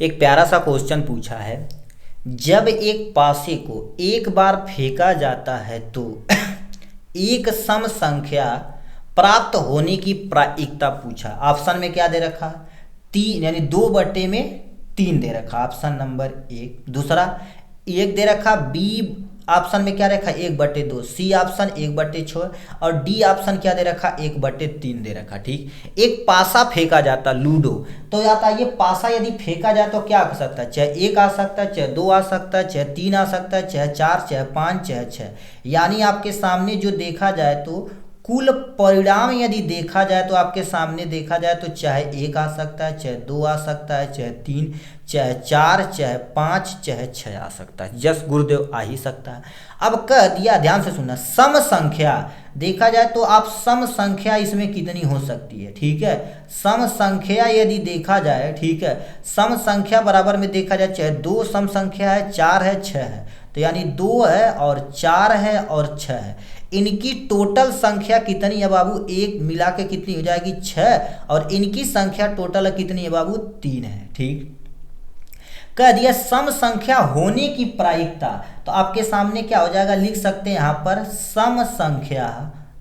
एक प्यारा सा क्वेश्चन पूछा है। जब एक पासे को एक बार फेंका जाता है तो एक सम संख्या प्राप्त होने की प्रायिकता पूछा। ऑप्शन में क्या दे रखा? तीन, यानी 2/3 दे रखा, ऑप्शन नंबर 1। दूसरा एक दे रखा, बी ऑप्शन में क्या रखा? 1/2। सी ऑप्शन 1/6 और डी ऑप्शन क्या दे रखा? 1/3 दे रखा। ठीक, एक पासा फेंका जाता लूडो, तो आता ये पासा यदि फेंका जाए तो क्या आ सकता है? चाहे 1 आ सकता है, चाहे 2 आ सकता है, चाहे 3 आ सकता है, चाहे 4, चाहे 5, चाहे 6। यानी आपके सामने जो देखा जाए तो कुल परिणाम यदि देखा जाए तो आपके सामने देखा जाए तो चाहे 1 आ सकता है, चाहे 2 आ सकता है, चाहे 3, चाहे 4, चाहे 5, चाहे 6 आ सकता है। जस गुरुदेव आ ही सकता है। अब कह दिया, ध्यान से सुनना, सम संख्या देखा जाए तो आप सम संख्या इसमें कितनी हो सकती है? ठीक है, सम संख्या यदि देखा जाए, ठीक है, सम संख्या बराबर में देखा जाए, चाहे 2 सम संख्या है, 4 है, 6 है, तो यानी 2 है और 4 है और 6 है, इनकी टोटल संख्या कितनी है बाबू? एक मिला के कितनी हो जाएगी? 6। और इनकी संख्या टोटल कितनी है बाबू? 3 है। ठीक, कह दिया सम संख्या होने की प्रायिकता, तो आपके सामने क्या हो जाएगा? लिख सकते हैं यहाँ पर सम संख्या,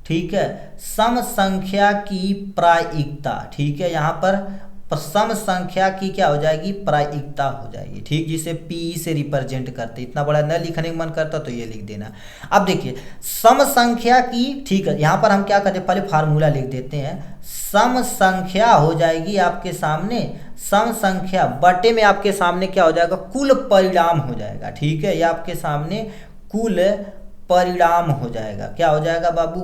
ठीक है, सम संख्या की प्रायिकता। ठीक है, यहाँ पर सम संख्या की क्या हो जाएगी? प्रायिकता हो जाएगी। ठीक, जिसे पी से रिप्रेजेंट करते। इतना बड़ा न लिखने का मन करता तो ये लिख देना। अब देखिए सम संख्या की, ठीक है, यहाँ पर हम क्या करते हैं? पहले फार्मूला लिख देते हैं। सम संख्या हो जाएगी आपके सामने, सम संख्या बटे में आपके सामने क्या हो जाएगा? कुल परिणाम हो जाएगा। ठीक है, ये आपके सामने कुल परिणाम हो जाएगा। क्या हो जाएगा बाबू?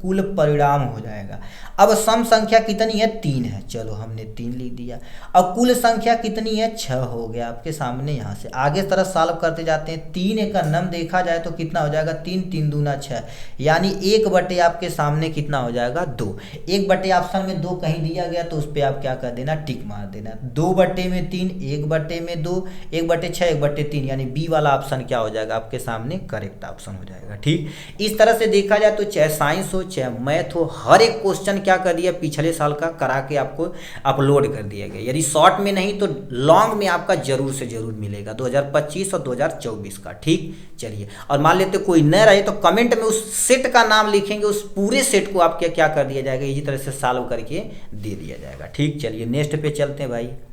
कुल परिणाम हो जाएगा। अब सम संख्या कितनी है? 3 है, चलो हमने 3 लिख दिया। अब कुल संख्या कितनी है? 6 हो गया आपके सामने। यहाँ से आगे तरह सॉल्व करते जाते हैं। 3 का नम देखा जाए तो कितना हो जाएगा? 3, 3 दूना 6, यानी 1/, आपके सामने कितना हो जाएगा? 2। 1/, ऑप्शन में 2 कहीं दिया गया तो उस पर आप क्या कर देना? टिक मार देना। 2/3, 1/2, 1/6, 1/3, यानी बी वाला ऑप्शन क्या हो जाएगा? आपके सामने करेक्ट ऑप्शन हो जाएगा। ठीक, इस तरह से देखा जाए तो चाहे साइंस हो चाहे मैथ हो, हर एक क्वेश्चन क्या कर दिया? पिछले साल का करा के आपको अपलोड कर दिया गया। यदि शॉर्ट में नहीं तो लॉन्ग में आपका जरूर से जरूर मिलेगा 2025 और 2024 का। ठीक, चलिए, और मान लेते कोई न रहे तो कमेंट में उस सेट का नाम लिखेंगे, उस पूरे सेट को आपके क्या कर दिया जाएगा? इसी तरह से सॉल्व करके दे दिया जाएगा। ठीक, चलिए नेक्स्ट पे चलते हैं भाई।